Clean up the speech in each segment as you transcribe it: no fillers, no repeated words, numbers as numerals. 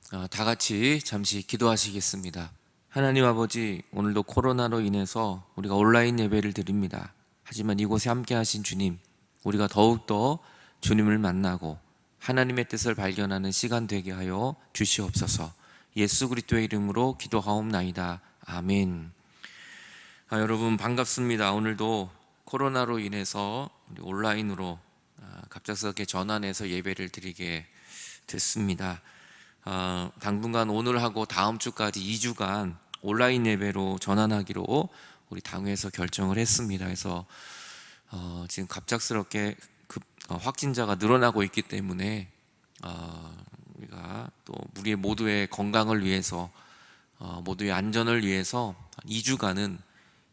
다 같이 잠시 기도하시겠습니다. 하나님 아버지, 오늘도 코로나로 인해서 우리가 온라인 예배를 드립니다. 하지만 이곳에 함께 하신 주님, 우리가 더욱더 주님을 만나고 하나님의 뜻을 발견하는 시간 되게 하여 주시옵소서. 예수 그리스도의 이름으로 기도하옵나이다. 아멘. 여러분 반갑습니다. 오늘도 코로나로 인해서 우리 온라인으로 갑작스럽게 전환해서 예배를 드리게 됐습니다. 당분간 오늘하고 다음 주까지 2주간 온라인 예배로 전환하기로 우리 당회에서 결정을 했습니다. 그래서 지금 갑작스럽게 확진자가 늘어나고 있기 때문에 우리가 또 우리 모두의 건강을 위해서, 모두의 안전을 위해서 2주간은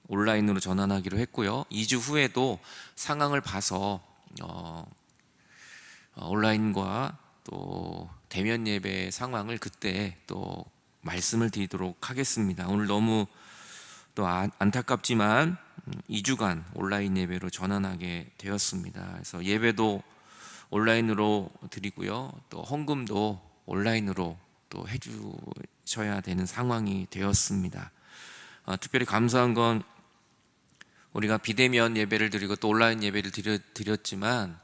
온라인으로 전환하기로 했고요. 2주 후에도 상황을 봐서 온라인과 또 대면 예배 상황을 그때 또 말씀을 드리도록 하겠습니다. 오늘 너무 또 안타깝지만 2주간 온라인 예배로 전환하게 되었습니다. 그래서 예배도 온라인으로 드리고요, 또 헌금도 온라인으로 또 해주셔야 되는 상황이 되었습니다. 특별히 감사한 건 우리가 비대면 예배를 드리고 또 온라인 예배를 드렸지만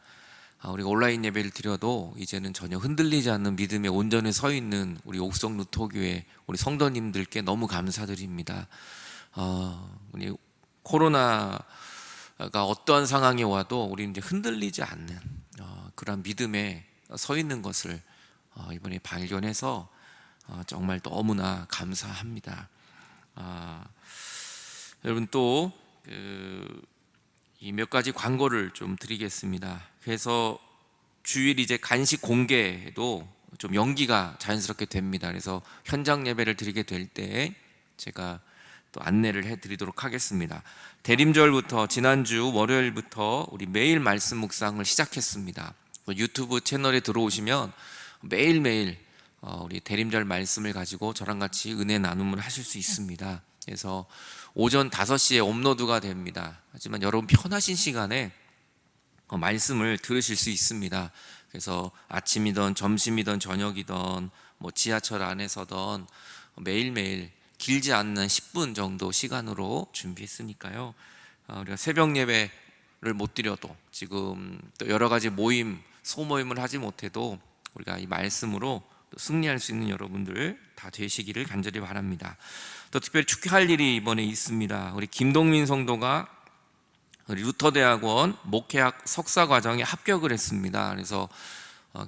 우리가 온라인 예배를 드려도 이제는 전혀 흔들리지 않는 믿음의 온전에 서 있는 우리 옥성 루터교회 우리 성도님들께 너무 감사드립니다. 우리 코로나가 어떠한 상황이 와도 우리 이제 흔들리지 않는 그런 믿음에 서 있는 것을 이번에 발견해서 정말 너무나 감사합니다. 여러분 또 이 몇 가지 광고를 좀 드리겠습니다. 그래서 주일 이제 간식 공개도 좀 연기가 자연스럽게 됩니다. 그래서 현장 예배를 드리게 될 때 제가 또 안내를 해드리도록 하겠습니다. 대림절부터 지난주 월요일부터 우리 매일 말씀 묵상을 시작했습니다. 유튜브 채널에 들어오시면 매일매일 우리 대림절 말씀을 가지고 저랑 같이 은혜 나눔을 하실 수 있습니다. 그래서 오전 5시에 업로드가 됩니다. 하지만 여러분 편하신 시간에 말씀을 들으실 수 있습니다. 그래서 아침이든 점심이든 저녁이든 지하철 안에서든 매일매일 길지 않는 10분 정도 시간으로 준비했으니까요. 우리가 새벽 예배를 못 드려도 지금 또 여러 가지 소모임을 하지 못해도 우리가 이 말씀으로 승리할 수 있는 여러분들 다 되시기를 간절히 바랍니다. 또 특별히 축하할 일이 이번에 있습니다. 우리 김동민 성도가 우리 루터대학원 목회학 석사 과정에 합격을 했습니다. 그래서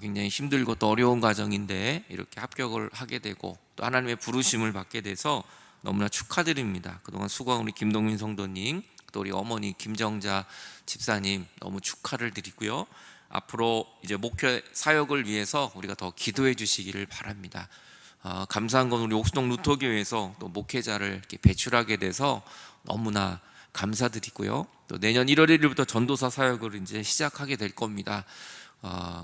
굉장히 힘들고 또 어려운 과정인데 이렇게 합격을 하게 되고 또 하나님의 부르심을 받게 돼서 너무나 축하드립니다. 그동안 수고한 우리 김동민 성도님, 또 우리 어머니 김정자 집사님 너무 축하를 드리고요. 앞으로 이제 목회 사역을 위해서 우리가 더 기도해 주시기를 바랍니다. 감사한 건 우리 옥수동 루터교회에서 또 목회자를 이렇게 배출하게 돼서 너무나 감사드리고요. 또 내년 1월 1일부터 전도사 사역을 이제 시작하게 될 겁니다.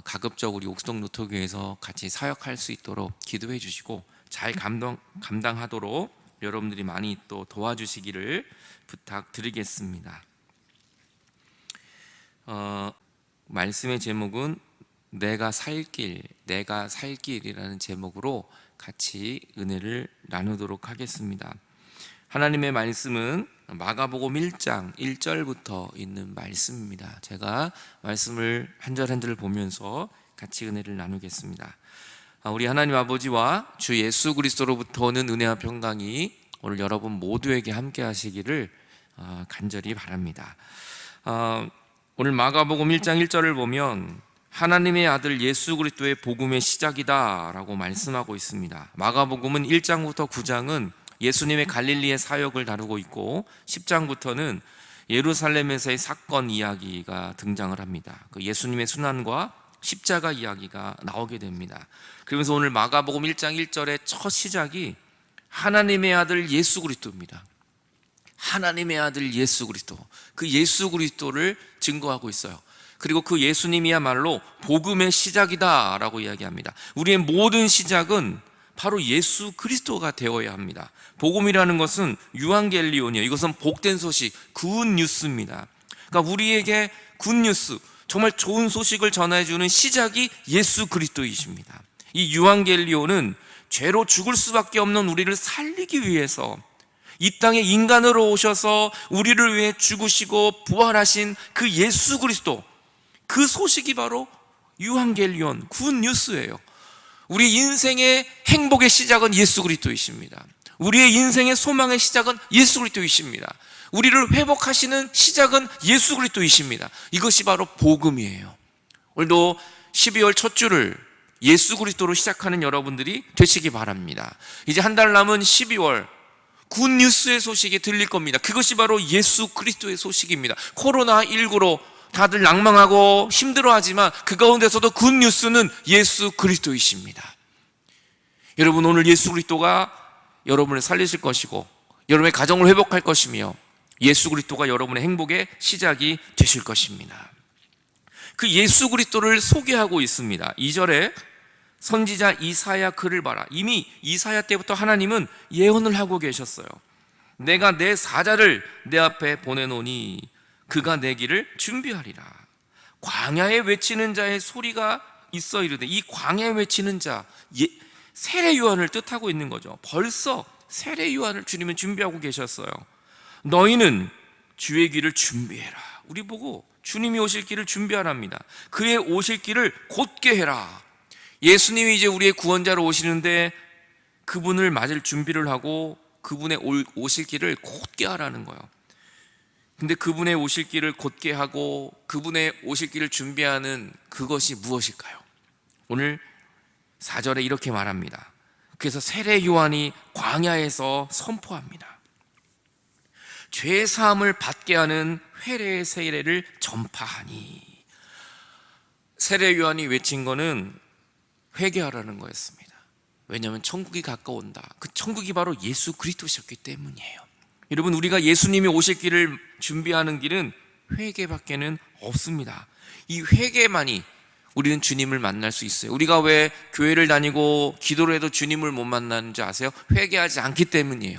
가급적 우리 옥수동 루터교회에서 같이 사역할 수 있도록 기도해 주시고 잘 감당하도록 여러분들이 많이 또 도와주시기를 부탁드리겠습니다. 말씀의 제목은 내가 살 길이라는 제목으로 같이 은혜를 나누도록 하겠습니다. 하나님의 말씀은 마가복음 1장 1절부터 있는 말씀입니다. 제가 말씀을 한 절 한 절을 보면서 같이 은혜를 나누겠습니다. 우리 하나님 아버지와 주 예수 그리스도로부터 오는 은혜와 평강이 오늘 여러분 모두에게 함께 하시기를 간절히 바랍니다. 오늘 마가복음 1장 1절을 보면 하나님의 아들 예수 그리스도의 복음의 시작이다 라고 말씀하고 있습니다. 마가복음은 1장부터 9장은 예수님의 갈릴리의 사역을 다루고 있고 10장부터는 예루살렘에서의 사건 이야기가 등장을 합니다. 그 예수님의 순환과 십자가 이야기가 나오게 됩니다. 그러면서 오늘 마가복음 1장 1절의 첫 시작이 하나님의 아들 예수 그리스도입니다. 하나님의 아들 예수 그리스도, 그 예수 그리스도를 증거하고 있어요. 그리고 그 예수님이야말로 복음의 시작이다 라고 이야기합니다. 우리의 모든 시작은 바로 예수 그리스도가 되어야 합니다. 복음이라는 것은 유앙겔리온이에요. 이것은 복된 소식, 굿뉴스입니다. 그러니까 우리에게 굿뉴스, 정말 좋은 소식을 전해주는 시작이 예수 그리스도이십니다. 이 유앙겔리온은 죄로 죽을 수밖에 없는 우리를 살리기 위해서 이 땅에 인간으로 오셔서 우리를 위해 죽으시고 부활하신 그 예수 그리스도, 그 소식이 바로 유앙겔리온, 굿뉴스예요. 우리 인생의 행복의 시작은 예수 그리스도이십니다. 우리의 인생의 소망의 시작은 예수 그리스도이십니다. 우리를 회복하시는 시작은 예수 그리스도이십니다. 이것이 바로 복음이에요. 오늘도 12월 첫 주를 예수 그리스도로 시작하는 여러분들이 되시기 바랍니다. 이제 한 달 남은 12월 굿뉴스의 소식이 들릴 겁니다. 그것이 바로 예수 그리스도의 소식입니다. 코로나19로 다들 낭망하고 힘들어하지만 그 가운데서도 굿뉴스는 예수 그리스도이십니다. 여러분, 오늘 예수 그리스도가 여러분을 살리실 것이고 여러분의 가정을 회복할 것이며 예수 그리스도가 여러분의 행복의 시작이 되실 것입니다. 그 예수 그리스도를 소개하고 있습니다. 2절에 선지자 이사야 글을 봐라. 이미 이사야 때부터 하나님은 예언을 하고 계셨어요. 내가 내 사자를 내 앞에 보내노니 그가 내 길을 준비하리라. 광야에 외치는 자의 소리가 있어 이르되, 이 광야에 외치는 자, 세례 요한을 뜻하고 있는 거죠. 벌써 세례 요한을 주님은 준비하고 계셨어요. 너희는 주의 길을 준비해라. 우리 보고 주님이 오실 길을 준비하랍니다. 그의 오실 길을 곧게 해라. 예수님이 이제 우리의 구원자로 오시는데 그분을 맞을 준비를 하고 그분의 오실 길을 곧게 하라는 거예요. 근데 그분의 오실 길을 곧게 하고 그분의 오실 길을 준비하는 그것이 무엇일까요? 오늘 4절에 이렇게 말합니다. 그래서 세례 요한이 광야에서 선포합니다. 죄 사함을 받게 하는 회개의 세례를 전파하니. 세례 요한이 외친 거는 회개하라는 거였습니다. 왜냐하면 천국이 가까운다. 그 천국이 바로 예수 그리스도셨기 때문이에요. 여러분, 우리가 예수님이 오실 길을 준비하는 길은 회개밖에는 없습니다. 이 회개만이 우리는 주님을 만날 수 있어요. 우리가 왜 교회를 다니고 기도를 해도 주님을 못 만나는지 아세요? 회개하지 않기 때문이에요.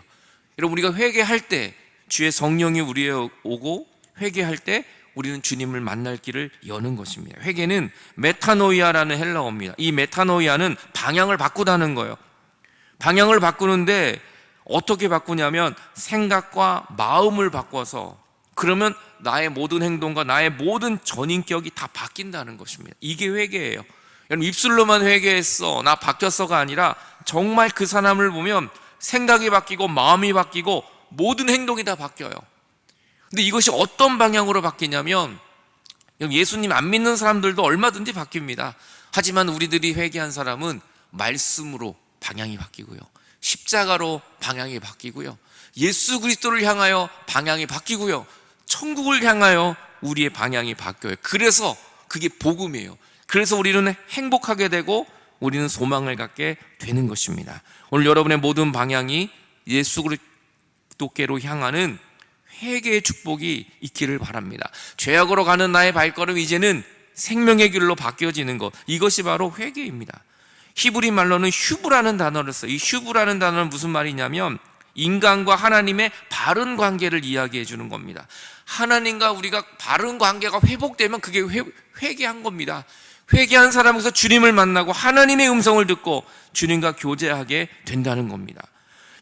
여러분, 우리가 회개할 때 주의 성령이 우리에 오고 회개할 때 우리는 주님을 만날 길을 여는 것입니다. 회개는 메타노이아라는 헬라어입니다. 이 메타노이아는 방향을 바꾸다는 거예요. 방향을 바꾸는데 어떻게 바꾸냐면 생각과 마음을 바꿔서, 그러면 나의 모든 행동과 나의 모든 전인격이 다 바뀐다는 것입니다. 이게 회개예요. 여러분, 입술로만 회개했어, 나 바뀌었어가 아니라 정말 그 사람을 보면 생각이 바뀌고 마음이 바뀌고 모든 행동이 다 바뀌어요. 근데 이것이 어떤 방향으로 바뀌냐면, 예수님 안 믿는 사람들도 얼마든지 바뀝니다. 하지만 우리들이 회개한 사람은 말씀으로 방향이 바뀌고요, 십자가로 방향이 바뀌고요, 예수 그리스도를 향하여 방향이 바뀌고요, 천국을 향하여 우리의 방향이 바뀌어요. 그래서 그게 복음이에요. 그래서 우리는 행복하게 되고 우리는 소망을 갖게 되는 것입니다. 오늘 여러분의 모든 방향이 예수 그리스도께로 향하는 회개의 축복이 있기를 바랍니다. 죄악으로 가는 나의 발걸음 이제는 생명의 길로 바뀌어지는 것, 이것이 바로 회개입니다. 히브리 말로는 휴브라는 단어를 써요. 이 휴브라는 단어는 무슨 말이냐면 인간과 하나님의 바른 관계를 이야기해 주는 겁니다. 하나님과 우리가 바른 관계가 회복되면 그게 회개한 겁니다. 회개한 사람에서 주님을 만나고 하나님의 음성을 듣고 주님과 교제하게 된다는 겁니다.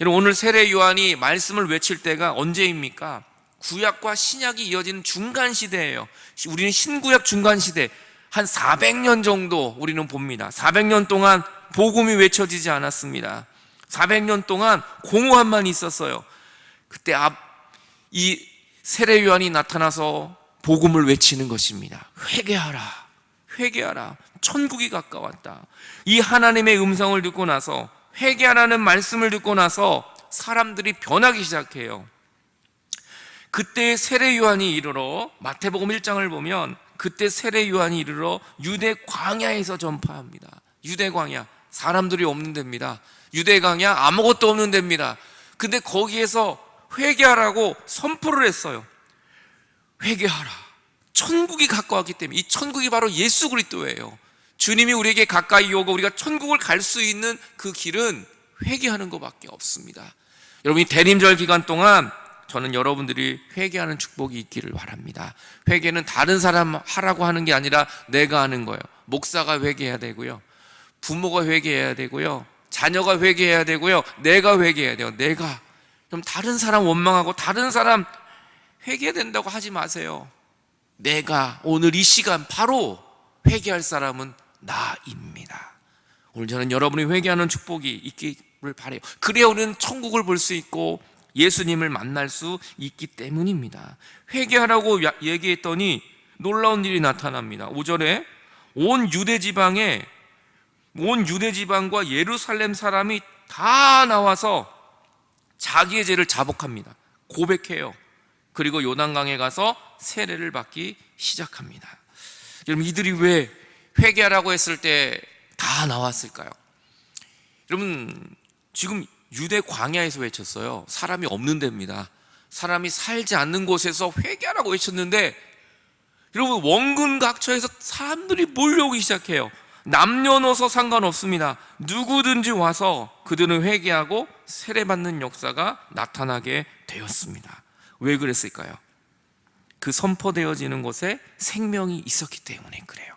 여러분, 오늘 세례 요한이 말씀을 외칠 때가 언제입니까? 구약과 신약이 이어지는 중간 시대예요. 우리는 신구약 중간 시대, 한 400년 정도 우리는 봅니다. 400년 동안 복음이 외쳐지지 않았습니다. 400년 동안 공허함만 있었어요. 그때 이 세례 요한이 나타나서 복음을 외치는 것입니다. 회개하라, 회개하라, 천국이 가까웠다. 이 하나님의 음성을 듣고 나서, 회개하라는 말씀을 듣고 나서 사람들이 변하기 시작해요. 그때 세례 요한이 이르러, 마태복음 1장을 보면 그때 세례 요한이 이르러 유대 광야에서 전파합니다. 유대 광야, 사람들이 없는 데입니다. 유대 광야, 아무것도 없는 데입니다. 근데 거기에서 회개하라고 선포를 했어요. 회개하라, 천국이 가까웠기 때문에. 이 천국이 바로 예수 그리스도예요. 주님이 우리에게 가까이 오고 우리가 천국을 갈 수 있는 그 길은 회개하는 것밖에 없습니다. 여러분, 이 대림절 기간 동안 저는 여러분들이 회개하는 축복이 있기를 바랍니다. 회개는 다른 사람 하라고 하는 게 아니라 내가 하는 거예요. 목사가 회개해야 되고요, 부모가 회개해야 되고요, 자녀가 회개해야 되고요, 내가 회개해야 돼요. 내가. 그럼 다른 사람 원망하고 다른 사람 회개해야 된다고 하지 마세요. 내가 오늘 이 시간 바로 회개할 사람은 나입니다. 오늘 저는 여러분이 회개하는 축복이 있기를 바라요. 그래야 우리는 천국을 볼 수 있고 예수님을 만날 수 있기 때문입니다. 회개하라고 얘기했더니 놀라운 일이 나타납니다. 5절에 온 유대 지방과 예루살렘 사람이 다 나와서 자기의 죄를 자복합니다. 고백해요. 그리고 요단강에 가서 세례를 받기 시작합니다. 여러분, 이들이 왜 회개하라고 했을 때 다 나왔을까요? 여러분, 지금 유대 광야에서 외쳤어요. 사람이 없는 데입니다. 사람이 살지 않는 곳에서 회개하라고 외쳤는데, 여러분, 원근 각처에서 사람들이 몰려오기 시작해요. 남녀노소 상관없습니다. 누구든지 와서 그들은 회개하고 세례받는 역사가 나타나게 되었습니다. 왜 그랬을까요? 그 선포되어지는 곳에 생명이 있었기 때문에 그래요.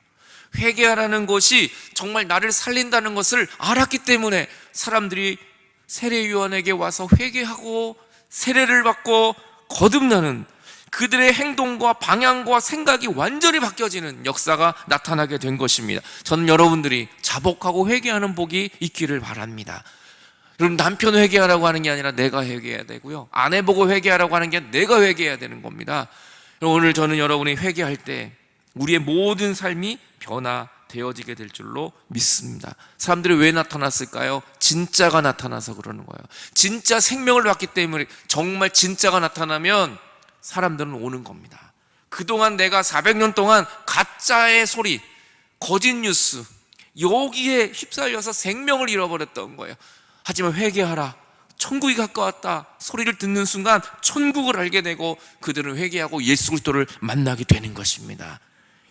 회개하라는 것이 정말 나를 살린다는 것을 알았기 때문에 사람들이 세례요한에게 와서 회개하고 세례를 받고 거듭나는, 그들의 행동과 방향과 생각이 완전히 바뀌어지는 역사가 나타나게 된 것입니다. 저는 여러분들이 자복하고 회개하는 복이 있기를 바랍니다. 여러분, 남편 회개하라고 하는 게 아니라 내가 회개해야 되고요, 아내 보고 회개하라고 하는 게 내가 회개해야 되는 겁니다. 오늘 저는 여러분이 회개할 때 우리의 모든 삶이 변화되어지게 될 줄로 믿습니다. 사람들이 왜 나타났을까요? 진짜가 나타나서 그러는 거예요. 진짜 생명을 받기 때문에, 정말 진짜가 나타나면 사람들은 오는 겁니다. 그동안 내가 400년 동안 가짜의 소리, 거짓 뉴스, 여기에 휩쓸려서 생명을 잃어버렸던 거예요. 하지만 회개하라, 천국이 가까웠다 소리를 듣는 순간 천국을 알게 되고 그들은 회개하고 예수 그리스도를 만나게 되는 것입니다.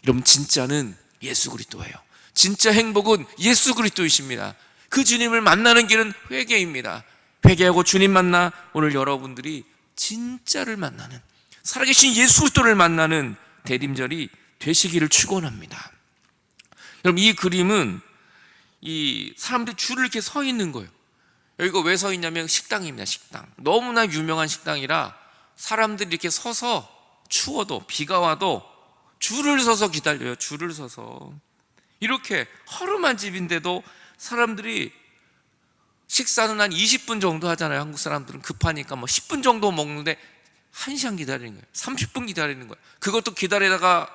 여러분, 진짜는 예수 그리스도예요. 진짜 행복은 예수 그리스도이십니다. 그 주님을 만나는 길은 회개입니다. 회개하고 주님 만나 오늘 여러분들이 진짜를 만나는, 살아계신 예수 그리스도를 만나는 대림절이 되시기를 축원합니다. 여러분, 이 그림은 이 사람들이 줄을 이렇게 서 있는 거예요. 여기가 왜 서 있냐면 식당입니다. 식당. 너무나 유명한 식당이라 사람들이 이렇게 서서 추워도 비가 와도 줄을 서서 기다려요. 줄을 서서. 이렇게 허름한 집인데도 사람들이 식사는 한 20분 정도 하잖아요. 한국 사람들은 급하니까 뭐 10분 정도 먹는데 1시간 기다리는 거예요. 30분 기다리는 거예요. 그것도 기다리다가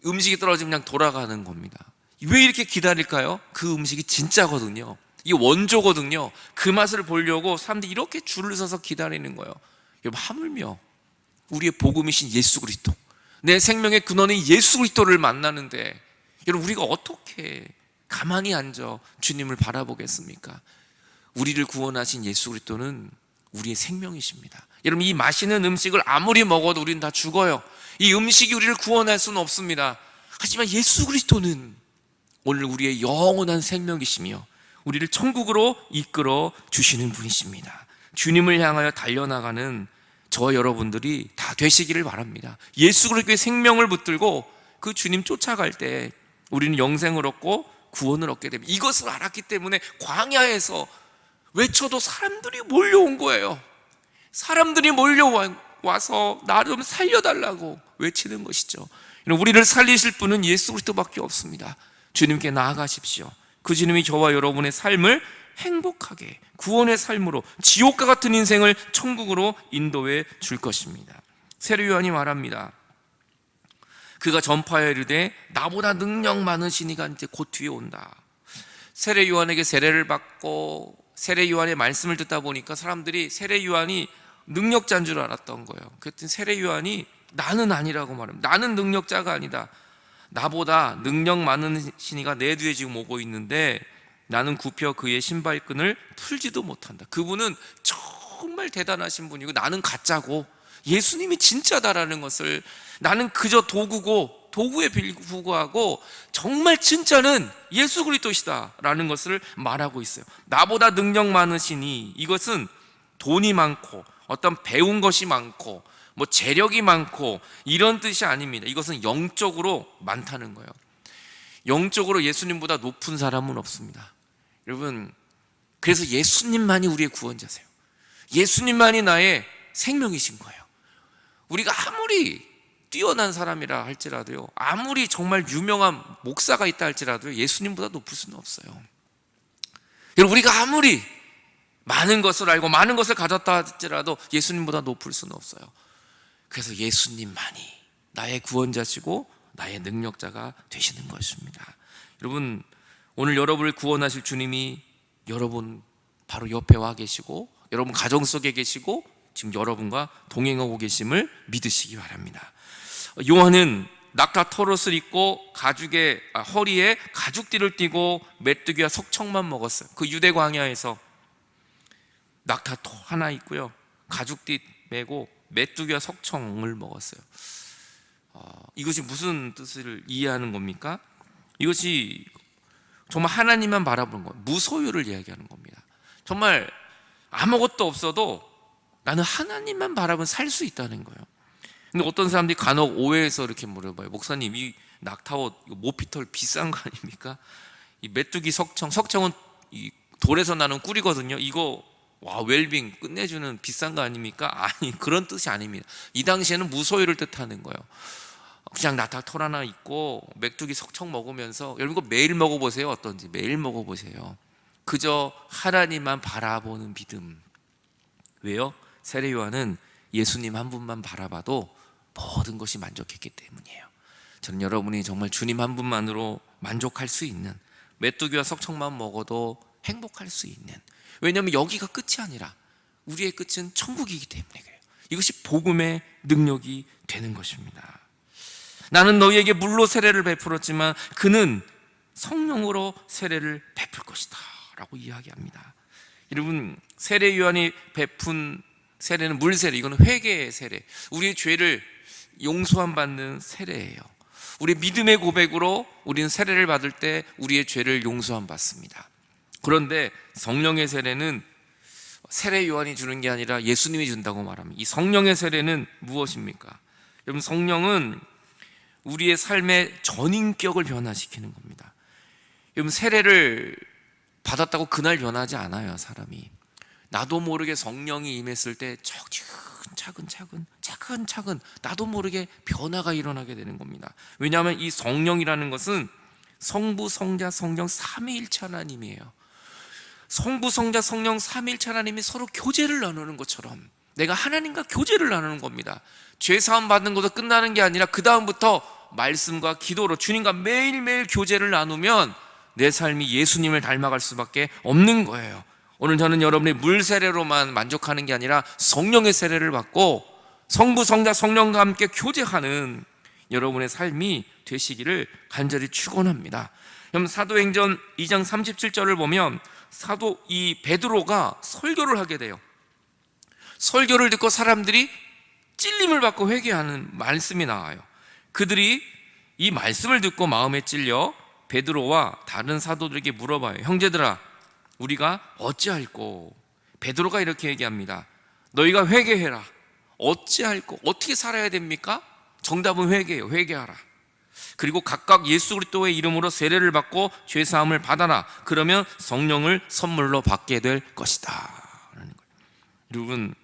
음식이 떨어지면 그냥 돌아가는 겁니다. 왜 이렇게 기다릴까요? 그 음식이 진짜거든요. 이 원조거든요. 그 맛을 보려고 사람들이 이렇게 줄을 서서 기다리는 거예요. 여러분, 하물며 우리의 복음이신 예수 그리스도, 내 생명의 근원인 예수 그리스도를 만나는데 여러분, 우리가 어떻게 가만히 앉아 주님을 바라보겠습니까? 우리를 구원하신 예수 그리스도는 우리의 생명이십니다. 여러분, 이 맛있는 음식을 아무리 먹어도 우리는 다 죽어요. 이 음식이 우리를 구원할 수는 없습니다. 하지만 예수 그리스도는 오늘 우리의 영원한 생명이시며 우리를 천국으로 이끌어 주시는 분이십니다. 주님을 향하여 달려나가는 저와 여러분들이 다 되시기를 바랍니다. 예수 그리스도의 생명을 붙들고 그 주님 쫓아갈 때 우리는 영생을 얻고 구원을 얻게 됩니다. 이것을 알았기 때문에 광야에서 외쳐도 사람들이 몰려온 거예요. 사람들이 몰려와서 나를 좀 살려달라고 외치는 것이죠. 우리를 살리실 분은 예수 그리스도밖에 없습니다. 주님께 나아가십시오. 그 주님이 저와 여러분의 삶을 행복하게 구원의 삶으로 지옥과 같은 인생을 천국으로 인도해 줄 것입니다. 세례 요한이 말합니다. 그가 전파하여 이르되 나보다 능력 많으신 이가 이제 곧 뒤에 온다. 세례 요한에게 세례를 받고 세례 요한의 말씀을 듣다 보니까 사람들이 세례 요한이 능력자인 줄 알았던 거예요. 그랬더니 세례 요한이 나는 아니라고 말합니다. 나는 능력자가 아니다. 나보다 능력 많은 신이가 내 뒤에 지금 오고 있는데 나는 굽혀 그의 신발끈을 풀지도 못한다. 그분은 정말 대단하신 분이고 나는 가짜고 예수님이 진짜다라는 것을, 나는 그저 도구고 도구에 불구하고 정말 진짜는 예수 그리스도시다라는 것을 말하고 있어요. 나보다 능력 많으시니, 이것은 돈이 많고 어떤 배운 것이 많고 뭐 재력이 많고 이런 뜻이 아닙니다. 이것은 영적으로 많다는 거예요. 영적으로 예수님보다 높은 사람은 없습니다. 여러분, 그래서 예수님만이 우리의 구원자세요. 예수님만이 나의 생명이신 거예요. 우리가 아무리 뛰어난 사람이라 할지라도요, 아무리 정말 유명한 목사가 있다 할지라도요, 예수님보다 높을 수는 없어요. 여러분, 우리가 아무리 많은 것을 알고 많은 것을 가졌다 할지라도 예수님보다 높을 수는 없어요. 그래서 예수님만이 나의 구원자시고 나의 능력자가 되시는 것입니다. 여러분, 오늘 여러분을 구원하실 주님이 여러분 바로 옆에 와 계시고 여러분 가정 속에 계시고 지금 여러분과 동행하고 계심을 믿으시기 바랍니다. 요한은 낙타 털옷을 입고 허리에 가죽띠를 띠고 메뚜기와 석청만 먹었어요. 그 유대 광야에서 낙타 하나 있고요, 가죽띠 메고 메뚜기와 석청을 먹었어요. 이것이 무슨 뜻을 이해하는 겁니까? 이것이 정말 하나님만 바라보는 거예요. 무소유를 이야기하는 겁니다. 정말 아무것도 없어도 나는 하나님만 바라보면 살 수 있다는 거예요. 근데 어떤 사람들이 간혹 오해해서 이렇게 물어봐요. 목사님, 이 낙타옷 모피털 비싼 거 아닙니까? 이 메뚜기 석청은 이 돌에서 나는 꿀이거든요. 이거 웰빙 끝내주는 비싼 거 아닙니까? 아니, 그런 뜻이 아닙니다. 이 당시에는 무소유를 뜻하는 거예요. 그냥 낙타 털 하나 있고 메뚜기 석청 먹으면서, 여러분 이거 매일 먹어보세요. 어떤지 매일 먹어보세요. 그저 하나님만 바라보는 믿음. 왜요? 세례 요한은 예수님 한 분만 바라봐도 모든 것이 만족했기 때문이에요. 저는 여러분이 정말 주님 한 분만으로 만족할 수 있는, 메뚜기와 석청만 먹어도 행복할 수 있는, 왜냐하면 여기가 끝이 아니라 우리의 끝은 천국이기 때문에 그래요. 이것이 복음의 능력이 되는 것입니다. 나는 너희에게 물로 세례를 베풀었지만 그는 성령으로 세례를 베풀 것이다 라고 이야기합니다. 여러분, 세례 요한이 베푼 세례는 물세례, 이거는 회개의 세례, 우리의 죄를 용서함 받는 세례예요. 우리 믿음의 고백으로 우리는 세례를 받을 때 우리의 죄를 용서함 받습니다. 그런데 성령의 세례는 세례 요한이 주는 게 아니라 예수님이 준다고 말합니다. 이 성령의 세례는 무엇입니까? 여러분, 성령은 우리의 삶의 전인격을 변화시키는 겁니다. 여러분, 세례를 받았다고 그날 변하지 않아요. 사람이 나도 모르게 성령이 임했을 때 차근차근 나도 모르게 변화가 일어나게 되는 겁니다. 왜냐하면 이 성령이라는 것은 성부, 성자, 성령 삼위일체 하나님이에요. 성부, 성자, 성령 삼위일체 하나님이 서로 교제를 나누는 것처럼 내가 하나님과 교제를 나누는 겁니다. 죄 사함 받는 것도 끝나는 게 아니라 그 다음부터 말씀과 기도로 주님과 매일매일 교제를 나누면 내 삶이 예수님을 닮아갈 수밖에 없는 거예요. 오늘 저는 여러분의 물 세례로만 만족하는 게 아니라 성령의 세례를 받고 성부, 성자, 성령과 함께 교제하는 여러분의 삶이 되시기를 간절히 축원합니다. 그럼 사도행전 2장 37절을 보면 사도 이 베드로가 설교를 하게 돼요. 설교를 듣고 사람들이 찔림을 받고 회개하는 말씀이 나와요. 그들이 이 말씀을 듣고 마음에 찔려 베드로와 다른 사도들에게 물어봐요. 형제들아, 우리가 어찌할꼬? 베드로가 이렇게 얘기합니다. 너희가 회개해라. 어찌할꼬? 어떻게 살아야 됩니까? 정답은 회개예요. 회개하라. 그리고 각각 예수 그리스도의 이름으로 세례를 받고 죄 사함을 받아라. 그러면 성령을 선물로 받게 될 것이다. 여러분,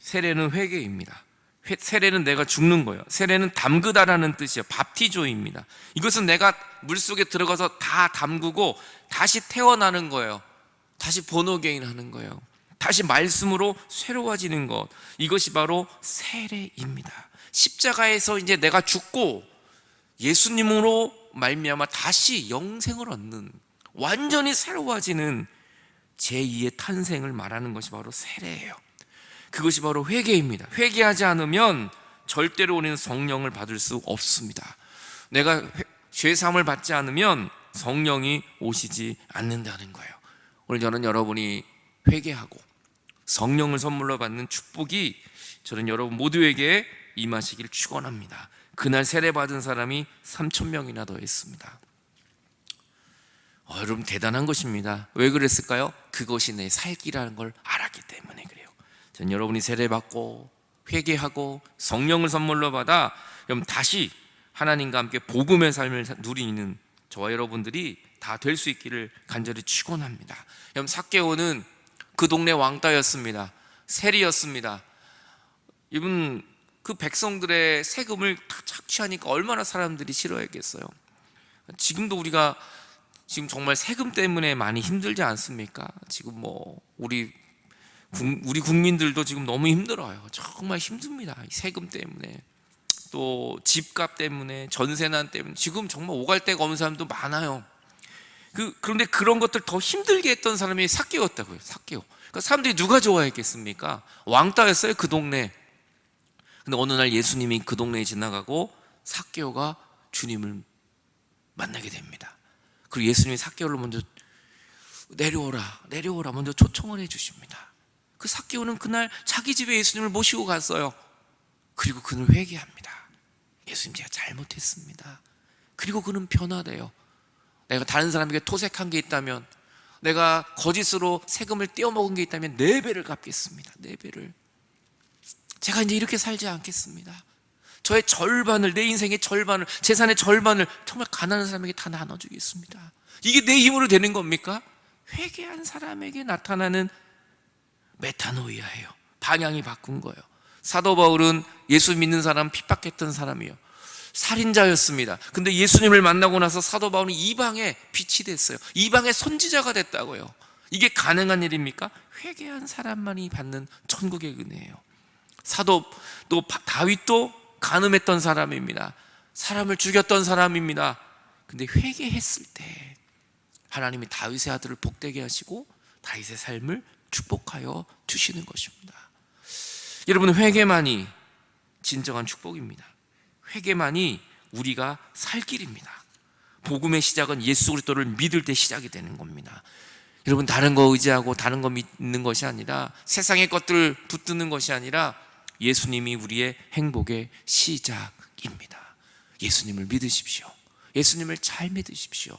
세례는 회개입니다. 세례는 내가 죽는 거예요. 세례는 담그다라는 뜻이에요. 밥티조입니다. 이것은 내가 물속에 들어가서 다 담그고 다시 태어나는 거예요. 다시 본어게인 하는 거예요. 다시 말씀으로 새로워지는 것, 이것이 바로 세례입니다. 십자가에서 이제 내가 죽고 예수님으로 말미암아 다시 영생을 얻는, 완전히 새로워지는 제2의 탄생을 말하는 것이 바로 세례예요. 그것이 바로 회개입니다. 회개하지 않으면 절대로 우리는 성령을 받을 수 없습니다. 내가 죄사함을 받지 않으면 성령이 오시지 않는다는 거예요. 오늘 저는 여러분이 회개하고 성령을 선물로 받는 축복이 저는 여러분 모두에게 임하시기를 축원합니다. 그날 세례 받은 사람이 3,000명이나 더했습니다. 여러분, 대단한 것입니다. 왜 그랬을까요? 그것이 내 살기라는 걸 알았기 때문에 그래요. 전 여러분이 세례 받고 회개하고 성령을 선물로 받아 여러분 다시 하나님과 함께 복음의 삶을 누리는 저와 여러분들이 다 될 수 있기를 간절히 축원합니다. 여러분, 삭개오는 그 동네 왕따였습니다. 세리였습니다. 이분 그 백성들의 세금을 다 착취하니까 얼마나 사람들이 싫어했겠어요. 지금도 우리가 지금 정말 세금 때문에 많이 힘들지 않습니까? 지금 뭐 우리 국민들도 지금 너무 힘들어요. 정말 힘듭니다. 세금 때문에, 또 집값 때문에, 전세난 때문에 지금 정말 오갈 데가 없는 사람도 많아요. 그런데 그런 것들 더 힘들게 했던 사람이 삭개오였다고요. 삭개오. 그러니까 사람들이 누가 좋아했겠습니까? 왕따였어요, 그 동네. 근데 어느 날 예수님이 그 동네에 지나가고 삭개오가 주님을 만나게 됩니다. 그리고 예수님이 삭개오를 먼저 내려오라 먼저 초청을 해주십니다. 그 삭개오는 그날 자기 집에 예수님을 모시고 갔어요. 그리고 그는 회개합니다. 예수님, 제가 잘못했습니다. 그리고 그는 변화돼요. 내가 다른 사람에게 토색한 게 있다면, 내가 거짓으로 세금을 떼어먹은 게 있다면 4배를 갚겠습니다. 4배를. 제가 이제 이렇게 살지 않겠습니다. 저의 절반을, 내 인생의 절반을, 재산의 절반을 정말 가난한 사람에게 다 나눠주겠습니다. 이게 내 힘으로 되는 겁니까? 회개한 사람에게 나타나는 메타노이아예요. 방향이 바꾼 거예요. 사도 바울은 예수 믿는 사람 핍박했던 사람이에요. 살인자였습니다. 근데 예수님을 만나고 나서 사도 바울은 이방의 빛이 됐어요. 이방의 선지자가 됐다고요. 이게 가능한 일입니까? 회개한 사람만이 받는 천국의 은혜예요. 또 다윗도 간음했던 사람입니다. 사람을 죽였던 사람입니다. 근데 회개했을 때 하나님이 다윗의 아들을 복되게 하시고 다윗의 삶을 축복하여 주시는 것입니다. 여러분, 회개만이 진정한 축복입니다. 회개만이 우리가 살 길입니다. 복음의 시작은 예수 그리스도를 믿을 때 시작이 되는 겁니다. 여러분, 다른 거 의지하고 다른 거 믿는 것이 아니라, 세상의 것들 붙드는 것이 아니라 예수님이 우리의 행복의 시작입니다. 예수님을 믿으십시오. 예수님을 잘 믿으십시오.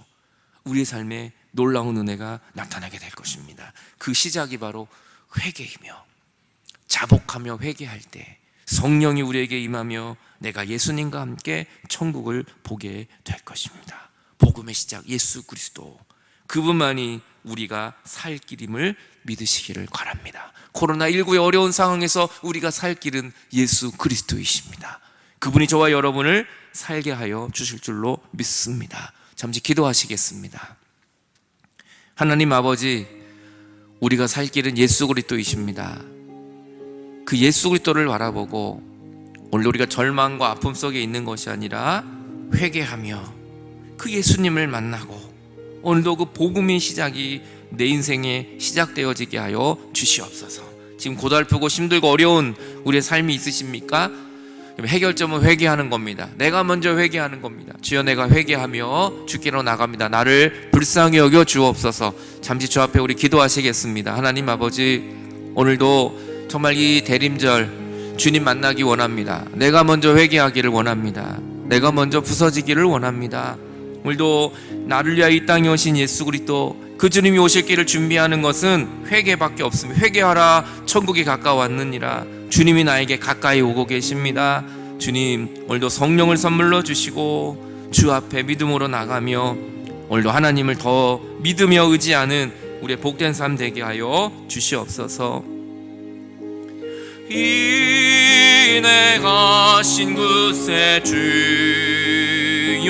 우리의 삶에 놀라운 은혜가 나타나게 될 것입니다. 그 시작이 바로 회개이며, 자복하며 회개할 때 성령이 우리에게 임하며 내가 예수님과 함께 천국을 보게 될 것입니다. 복음의 시작 예수 그리스도, 그분만이 우리가 살 길임을 믿으시기를 바랍니다. 코로나19의 어려운 상황에서 우리가 살 길은 예수 그리스도이십니다. 그분이 저와 여러분을 살게 하여 주실 줄로 믿습니다. 잠시 기도하시겠습니다. 하나님 아버지, 우리가 살 길은 예수 그리스도이십니다. 그 예수 그리스도를 바라보고 오늘 우리가 절망과 아픔 속에 있는 것이 아니라 회개하며 그 예수님을 만나고 오늘도 그 복음의 시작이 내 인생에 시작되어지게 하여 주시옵소서. 지금 고달프고 힘들고 어려운 우리의 삶이 있으십니까? 해결점은 회개하는 겁니다. 내가 먼저 회개하는 겁니다. 주여, 내가 회개하며 주께로 나갑니다. 나를 불쌍히 여겨 주옵소서. 잠시 주 앞에 우리 기도하시겠습니다. 하나님 아버지, 오늘도 정말 이 대림절 주님 만나기 원합니다. 내가 먼저 회개하기를 원합니다. 내가 먼저 부서지기를 원합니다. 오늘도 나를 위하여 이 땅에 오신 예수 그리스도, 그 주님이 오실 길을 준비하는 것은 회개밖에 없습니다. 회개하라, 천국이 가까웠느니라. 주님이 나에게 가까이 오고 계십니다. 주님, 오늘도 성령을 선물로 주시고 주 앞에 믿음으로 나가며 오늘도 하나님을 더 믿으며 의지하는 우리의 복된 삶 되게 하여 주시옵소서. 이 내가 신 곳에 주여,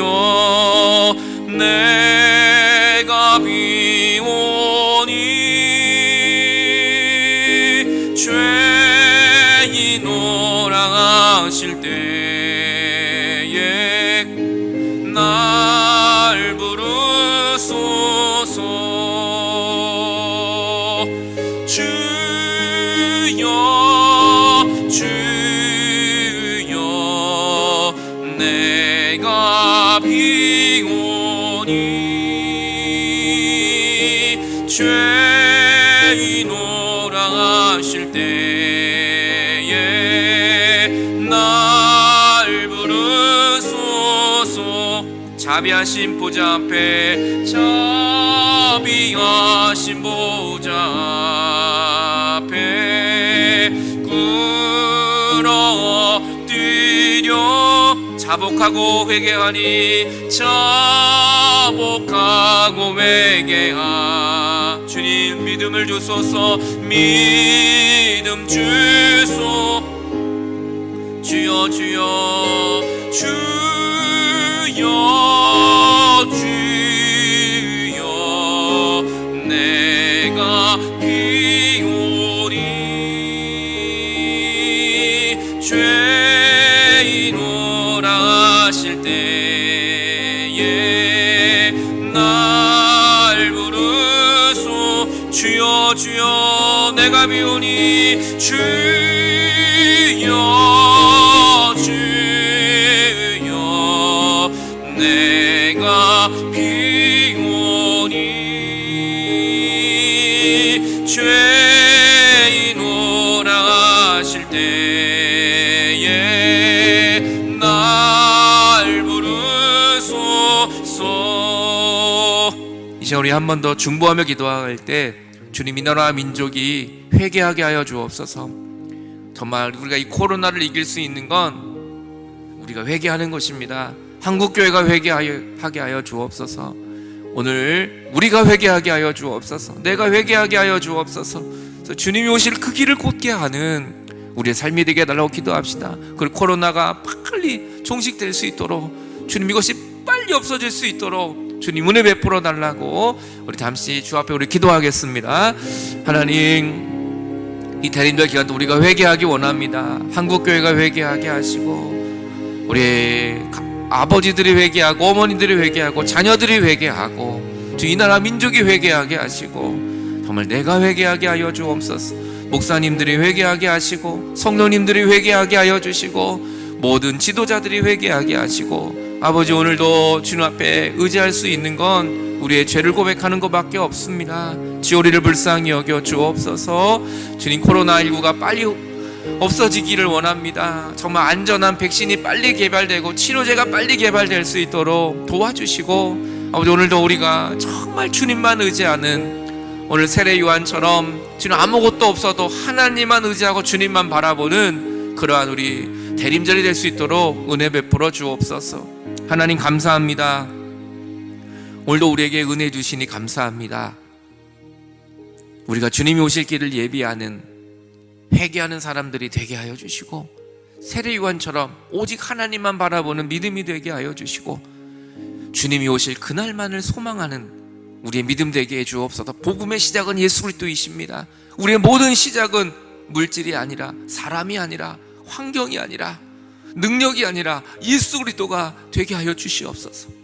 내가 비오니 죄인오라 하실 때에 날 부르소서. 주여 내가 비오니 죄인오라 하실 때에 날 부르소서. 자비하신 보좌 앞에, 자비하신 보좌 앞에 엎드려 자복하고 회개하니 자복하고 회개하. 주님 믿음을 주소서. 믿음 주소. 주여 주여 주여 주여 내가 비오니 죄인오라 하실 때에 날 부르소. 주여 주여 내가 비오니 주여 주여 내가 비오니 죄인오라 하실 때에 날 부르소서. 이제 우리 한 번 더 중보하며 기도할 때 주님 이 나라 민족이 회개하게 하여 주옵소서. 정말 우리가 이 코로나를 이길 수 있는 건 우리가 회개하는 것입니다. 한국교회가 회개하게 하여 주옵소서. 오늘 우리가 회개하게 하여 주옵소서. 내가 회개하게 하여 주옵소서. 그래서 주님이 오실 그 길을 곧게 하는 우리의 삶이 되게 해달라고 기도합시다. 그리고 코로나가 빨리 종식될 수 있도록, 주님 이것이 빨리 없어질 수 있도록 주님 은혜 베풀어 달라고 우리 잠시 주 앞에 우리 기도하겠습니다. 하나님, 이 대림절 기간 동안 우리가 회개하기 원합니다. 한국교회가 회개하게 하시고, 우리 아버지들이 회개하고, 어머니들이 회개하고, 자녀들이 회개하고, 이 나라 민족이 회개하게 하시고, 정말 내가 회개하게 하여 주옵소서. 목사님들이 회개하게 하시고, 성도님들이 회개하게 하여 주시고, 모든 지도자들이 회개하게 하시고, 아버지 오늘도 주님 앞에 의지할 수 있는 건 우리의 죄를 고백하는 것밖에 없습니다. 지오리를 불쌍히 여겨 주옵소서. 주님, 코로나19가 빨리 없어지기를 원합니다. 정말 안전한 백신이 빨리 개발되고 치료제가 빨리 개발될 수 있도록 도와주시고, 아버지 오늘도 우리가 정말 주님만 의지하는, 오늘 세례 요한처럼 주님 아무것도 없어도 하나님만 의지하고 주님만 바라보는 그러한 우리 대림절이 될 수 있도록 은혜 베풀어 주옵소서. 하나님 감사합니다. 오늘도 우리에게 은혜 주시니 감사합니다. 우리가 주님이 오실 길을 예비하는, 회개하는 사람들이 되게 하여 주시고, 세례 요한처럼 오직 하나님만 바라보는 믿음이 되게 하여 주시고, 주님이 오실 그날만을 소망하는 우리의 믿음 되게 해 주옵소서. 복음의 시작은 예수 그리스도이십니다. 우리의 모든 시작은 물질이 아니라, 사람이 아니라, 환경이 아니라, 능력이 아니라 예수 그리스도가 되게 하여 주시옵소서.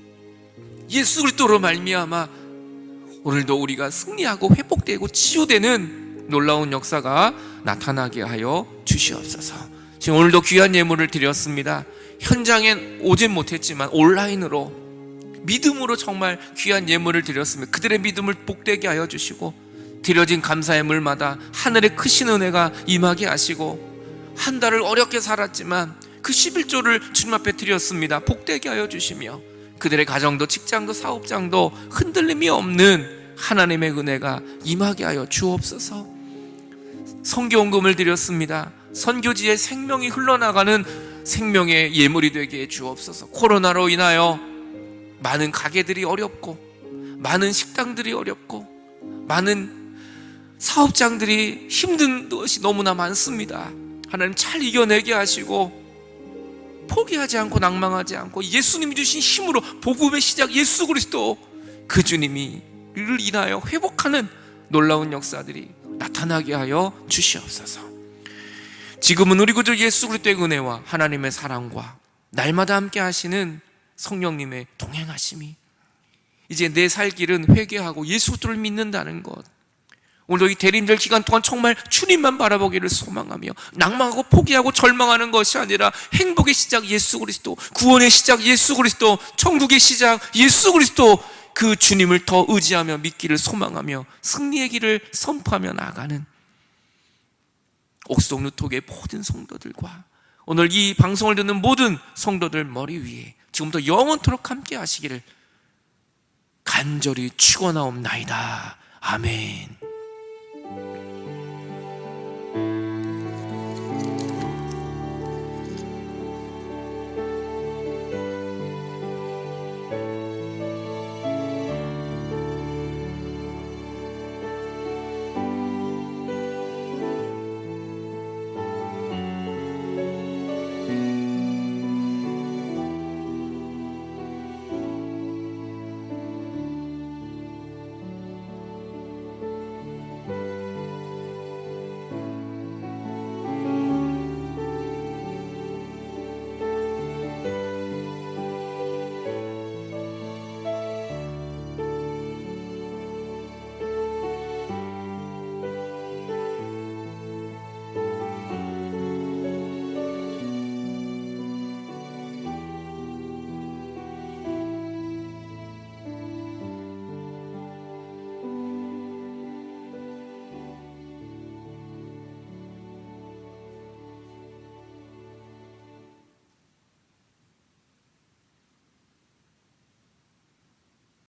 예수 그리스도로 말미암아 오늘도 우리가 승리하고 회복되고 치유되는 놀라운 역사가 나타나게 하여 주시옵소서. 지금 오늘도 귀한 예물을 드렸습니다. 현장엔 오진 못했지만 온라인으로 믿음으로 정말 귀한 예물을 드렸습니다. 그들의 믿음을 복되게 하여 주시고, 드려진 감사의 물마다 하늘의 크신 은혜가 임하게 하시고, 한 달을 어렵게 살았지만 그 11조를 주님 앞에 드렸습니다. 복되게 하여 주시며, 그들의 가정도 직장도 사업장도 흔들림이 없는 하나님의 은혜가 임하게 하여 주옵소서. 선교원금을 드렸습니다. 선교지에 생명이 흘러나가는 생명의 예물이 되게 해 주옵소서. 코로나로 인하여 많은 가게들이 어렵고, 많은 식당들이 어렵고, 많은 사업장들이 힘든 것이 너무나 많습니다. 하나님 잘 이겨내게 하시고, 포기하지 않고 낭망하지 않고 예수님이 주신 힘으로 복음의 시작 예수 그리스도, 그 주님이 이를 인하여 회복하는 놀라운 역사들이 나타나게 하여 주시옵소서. 지금은 우리 구주 예수 그리스도의 은혜와 하나님의 사랑과 날마다 함께 하시는 성령님의 동행하심이, 이제 내 살 길은 회개하고 예수 그리스도를 믿는다는 것, 오늘도 이 대림절 기간 동안 정말 주님만 바라보기를 소망하며, 낭망하고 포기하고 절망하는 것이 아니라 행복의 시작 예수 그리스도, 구원의 시작 예수 그리스도, 천국의 시작 예수 그리스도, 그 주님을 더 의지하며 믿기를 소망하며 승리의 길을 선포하며 나아가는 옥성 루톡의 모든 성도들과 오늘 이 방송을 듣는 모든 성도들 머리 위에 지금부터 영원토록 함께 하시기를 간절히 축원하옵나이다. 아멘.